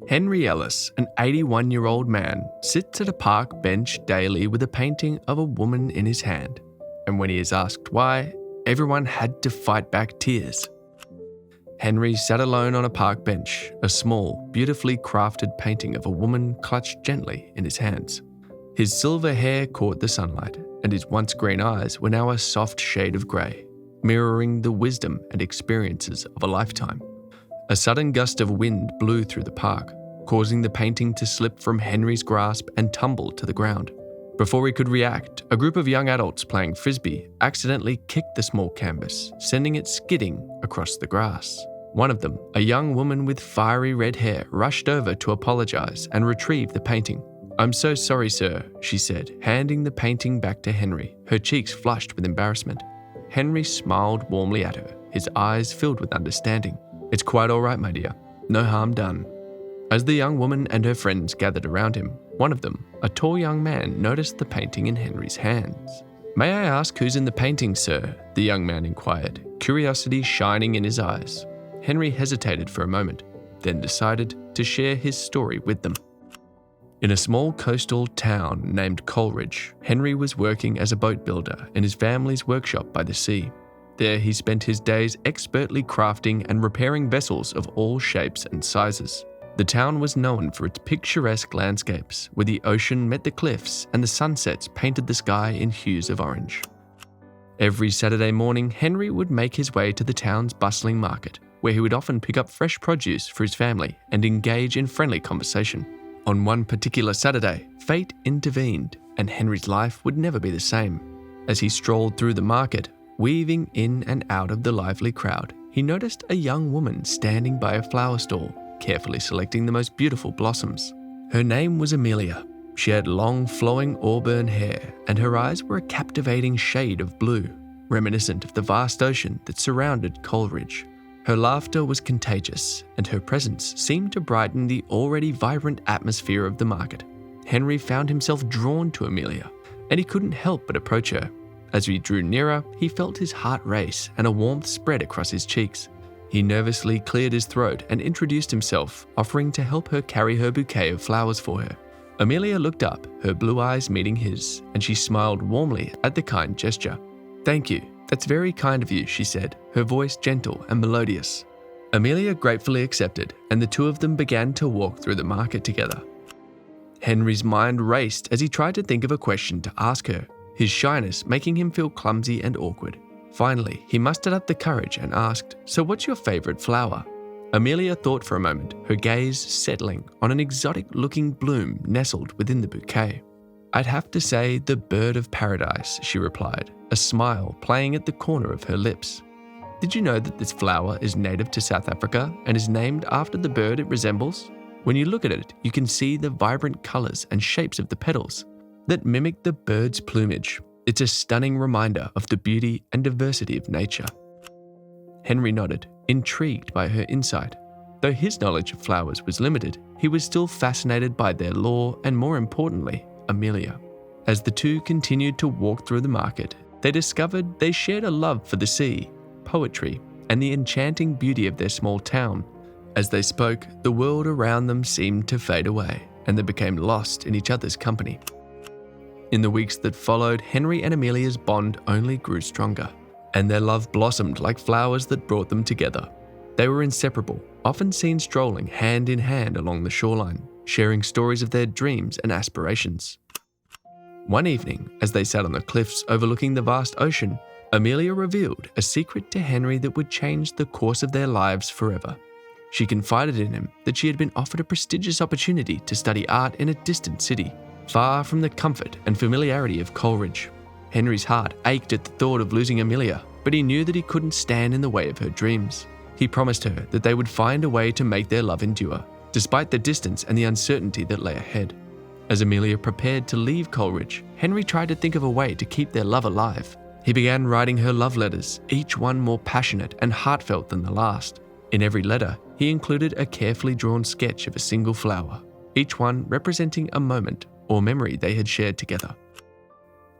Henry Ellis, an 81-year-old man, sits at a park bench daily with a painting of a woman in his hand. And when he is asked why, everyone had to fight back tears. Henry sat alone on a park bench, a small, beautifully crafted painting of a woman clutched gently in his hands. His silver hair caught the sunlight, and his once green eyes were now a soft shade of grey, mirroring the wisdom and experiences of a lifetime. A sudden gust of wind blew through the park, causing the painting to slip from Henry's grasp and tumble to the ground. Before he could react, a group of young adults playing frisbee accidentally kicked the small canvas, sending it skidding across the grass. One of them, a young woman with fiery red hair, rushed over to apologise and retrieve the painting. "I'm so sorry, sir," she said, handing the painting back to Henry, her cheeks flushed with embarrassment. Henry smiled warmly at her, his eyes filled with understanding. "It's quite all right, my dear. No harm done." As the young woman and her friends gathered around him, one of them, a tall young man, noticed the painting in Henry's hands. "May I ask who's in the painting, sir?" the young man inquired, curiosity shining in his eyes. Henry hesitated for a moment, then decided to share his story with them. In a small coastal town named Coleridge, Henry was working as a boat builder in his family's workshop by the sea. There he spent his days expertly crafting and repairing vessels of all shapes and sizes. The town was known for its picturesque landscapes, where the ocean met the cliffs and the sunsets painted the sky in hues of orange. Every Saturday morning, Henry would make his way to the town's bustling market, where he would often pick up fresh produce for his family and engage in friendly conversation. On one particular Saturday, fate intervened, and Henry's life would never be the same. As he strolled through the market, weaving in and out of the lively crowd, he noticed a young woman standing by a flower stall, carefully selecting the most beautiful blossoms. Her name was Amelia. She had long flowing auburn hair, and her eyes were a captivating shade of blue, reminiscent of the vast ocean that surrounded Coleridge. Her laughter was contagious, and her presence seemed to brighten the already vibrant atmosphere of the market. Henry found himself drawn to Amelia, and he couldn't help but approach her. As he drew nearer, he felt his heart race and a warmth spread across his cheeks. He nervously cleared his throat and introduced himself, offering to help her carry her bouquet of flowers for her. Amelia looked up, her blue eyes meeting his, and she smiled warmly at the kind gesture. "Thank you. That's very kind of you," she said, her voice gentle and melodious. Amelia gratefully accepted, and the two of them began to walk through the market together. Henry's mind raced as he tried to think of a question to ask her, his shyness making him feel clumsy and awkward. Finally, he mustered up the courage and asked, "So what's your favourite flower?" Amelia thought for a moment, her gaze settling on an exotic-looking bloom nestled within the bouquet. "I'd have to say the bird of paradise," she replied, a smile playing at the corner of her lips. "Did you know that this flower is native to South Africa and is named after the bird it resembles? When you look at it, you can see the vibrant colours and shapes of the petals that mimic the bird's plumage. It's a stunning reminder of the beauty and diversity of nature." Henry nodded, intrigued by her insight. Though his knowledge of flowers was limited, he was still fascinated by their lore and, more importantly, Amelia. As the two continued to walk through the market, they discovered they shared a love for the sea, poetry, and the enchanting beauty of their small town. As they spoke, the world around them seemed to fade away, and they became lost in each other's company. In the weeks that followed, Henry and Amelia's bond only grew stronger, and their love blossomed like flowers that brought them together. They were inseparable, often seen strolling hand in hand along the shoreline, sharing stories of their dreams and aspirations. One evening, as they sat on the cliffs overlooking the vast ocean, Amelia revealed a secret to Henry that would change the course of their lives forever. She confided in him that she had been offered a prestigious opportunity to study art in a distant city, far from the comfort and familiarity of Coleridge. Henry's heart ached at the thought of losing Amelia, but he knew that he couldn't stand in the way of her dreams. He promised her that they would find a way to make their love endure, despite the distance and the uncertainty that lay ahead. As Amelia prepared to leave Coleridge, Henry tried to think of a way to keep their love alive. He began writing her love letters, each one more passionate and heartfelt than the last. In every letter, he included a carefully drawn sketch of a single flower, each one representing a moment or memory they had shared together.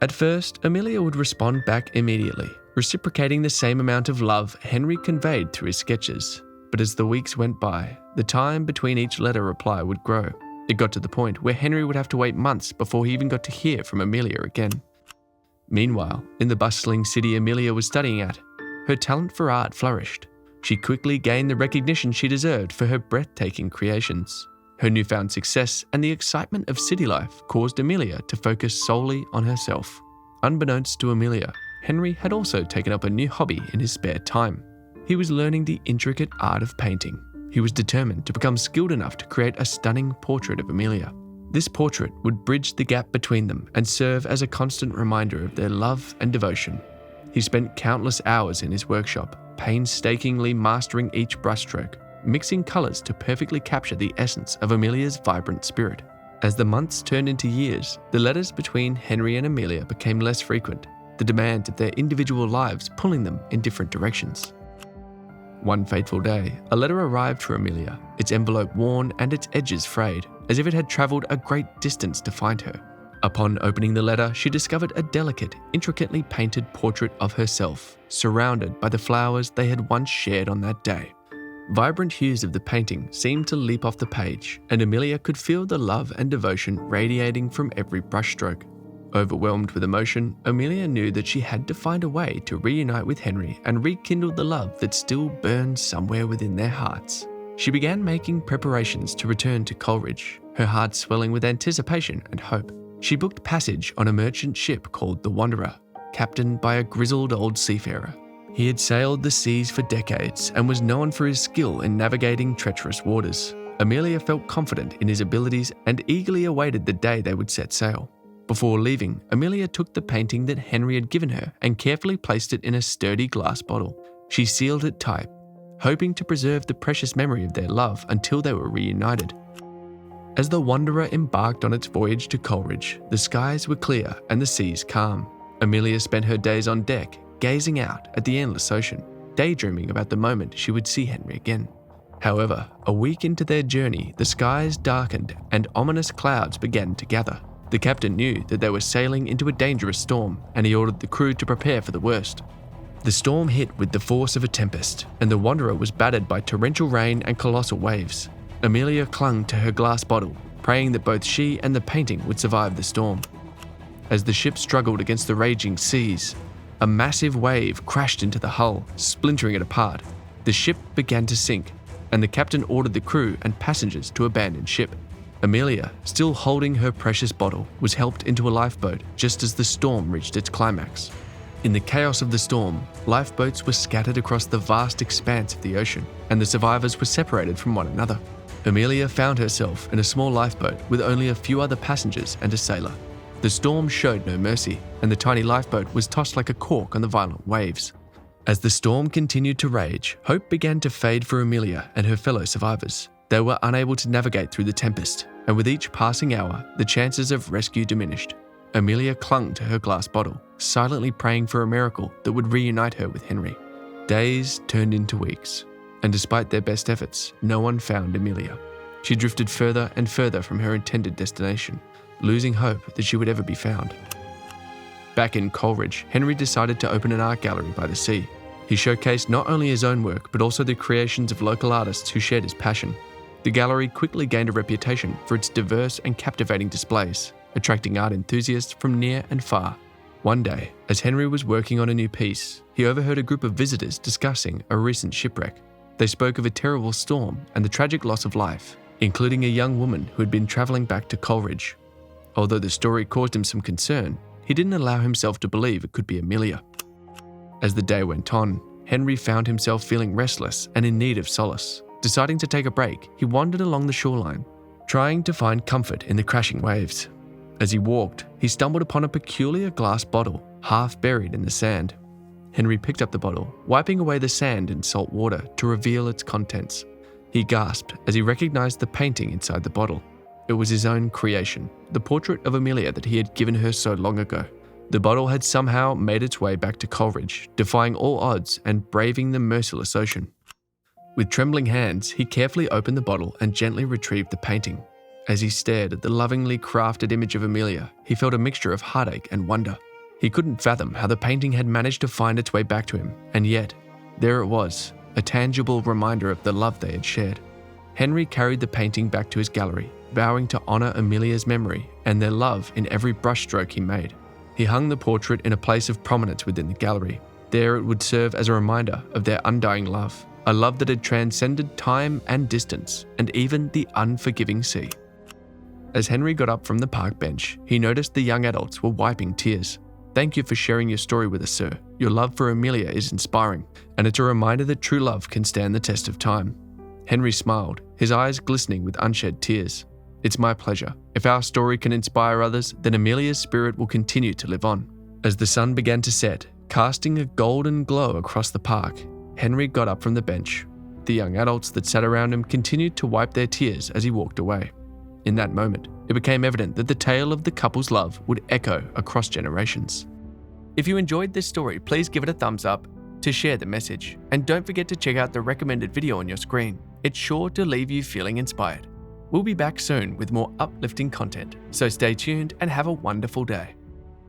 At first, Amelia would respond back immediately, reciprocating the same amount of love Henry conveyed through his sketches. But as the weeks went by, the time between each letter reply would grow. It got to the point where Henry would have to wait months before he even got to hear from Amelia again. Meanwhile, in the bustling city Amelia was studying at, her talent for art flourished. She quickly gained the recognition she deserved for her breathtaking creations. Her newfound success and the excitement of city life caused Amelia to focus solely on herself. Unbeknownst to Amelia, Henry had also taken up a new hobby in his spare time. He was learning the intricate art of painting. He was determined to become skilled enough to create a stunning portrait of Amelia. This portrait would bridge the gap between them and serve as a constant reminder of their love and devotion. He spent countless hours in his workshop, painstakingly mastering each brushstroke, mixing colours to perfectly capture the essence of Amelia's vibrant spirit. As the months turned into years, the letters between Henry and Amelia became less frequent, the demands of their individual lives pulling them in different directions. One fateful day, a letter arrived for Amelia, its envelope worn and its edges frayed, as if it had travelled a great distance to find her. Upon opening the letter, she discovered a delicate, intricately painted portrait of herself, surrounded by the flowers they had once shared on that day. Vibrant hues of the painting seemed to leap off the page, and Amelia could feel the love and devotion radiating from every brushstroke. Overwhelmed with emotion, Amelia knew that she had to find a way to reunite with Henry and rekindle the love that still burned somewhere within their hearts. She began making preparations to return to Coleridge, her heart swelling with anticipation and hope. She booked passage on a merchant ship called the Wanderer, captained by a grizzled old seafarer. He had sailed the seas for decades and was known for his skill in navigating treacherous waters. Amelia felt confident in his abilities and eagerly awaited the day they would set sail. Before leaving, Amelia took the painting that Henry had given her and carefully placed it in a sturdy glass bottle. She sealed it tight, hoping to preserve the precious memory of their love until they were reunited. As the Wanderer embarked on its voyage to Coleridge, the skies were clear and the seas calm. Amelia spent her days on deck, gazing out at the endless ocean, daydreaming about the moment she would see Henry again. However, a week into their journey, the skies darkened and ominous clouds began to gather. The captain knew that they were sailing into a dangerous storm, and he ordered the crew to prepare for the worst. The storm hit with the force of a tempest, and the Wanderer was battered by torrential rain and colossal waves. Amelia clung to her glass bottle, praying that both she and the painting would survive the storm. As the ship struggled against the raging seas, a massive wave crashed into the hull, splintering it apart. The ship began to sink, and the captain ordered the crew and passengers to abandon ship. Amelia, still holding her precious bottle, was helped into a lifeboat just as the storm reached its climax. In the chaos of the storm, lifeboats were scattered across the vast expanse of the ocean, and the survivors were separated from one another. Amelia found herself in a small lifeboat with only a few other passengers and a sailor. The storm showed no mercy, and the tiny lifeboat was tossed like a cork on the violent waves. As the storm continued to rage, hope began to fade for Amelia and her fellow survivors. They were unable to navigate through the tempest, and with each passing hour, the chances of rescue diminished. Amelia clung to her glass bottle, silently praying for a miracle that would reunite her with Henry. Days turned into weeks, and despite their best efforts, no one found Amelia. She drifted further and further from her intended destination, losing hope that she would ever be found. Back in Coleridge, Henry decided to open an art gallery by the sea. He showcased not only his own work, but also the creations of local artists who shared his passion. The gallery quickly gained a reputation for its diverse and captivating displays, attracting art enthusiasts from near and far. One day, as Henry was working on a new piece, he overheard a group of visitors discussing a recent shipwreck. They spoke of a terrible storm and the tragic loss of life, including a young woman who had been travelling back to Coleridge. Although the story caused him some concern, he didn't allow himself to believe it could be Amelia. As the day went on, Henry found himself feeling restless and in need of solace. Deciding to take a break, he wandered along the shoreline, trying to find comfort in the crashing waves. As he walked, he stumbled upon a peculiar glass bottle, half buried in the sand. Henry picked up the bottle, wiping away the sand and salt water to reveal its contents. He gasped as he recognized the painting inside the bottle. It was his own creation, the portrait of Amelia that he had given her so long ago. The bottle had somehow made its way back to Coleridge, defying all odds and braving the merciless ocean. With trembling hands, he carefully opened the bottle and gently retrieved the painting. As he stared at the lovingly crafted image of Amelia, he felt a mixture of heartache and wonder. He couldn't fathom how the painting had managed to find its way back to him, and yet, there it was, a tangible reminder of the love they had shared. Henry carried the painting back to his gallery, vowing to honor Amelia's memory and their love in every brushstroke he made. He hung the portrait in a place of prominence within the gallery. There it would serve as a reminder of their undying love, a love that had transcended time and distance, and even the unforgiving sea. As Henry got up from the park bench, he noticed the young adults were wiping tears. "Thank you for sharing your story with us, sir. Your love for Amelia is inspiring, and it's a reminder that true love can stand the test of time." Henry smiled, his eyes glistening with unshed tears. "It's my pleasure. If our story can inspire others, then Amelia's spirit will continue to live on." As the sun began to set, casting a golden glow across the park, Henry got up from the bench. The young adults that sat around him continued to wipe their tears as he walked away. In that moment, it became evident that the tale of the couple's love would echo across generations. If you enjoyed this story, please give it a thumbs up to share the message. And don't forget to check out the recommended video on your screen. It's sure to leave you feeling inspired. We'll be back soon with more uplifting content, so stay tuned and have a wonderful day.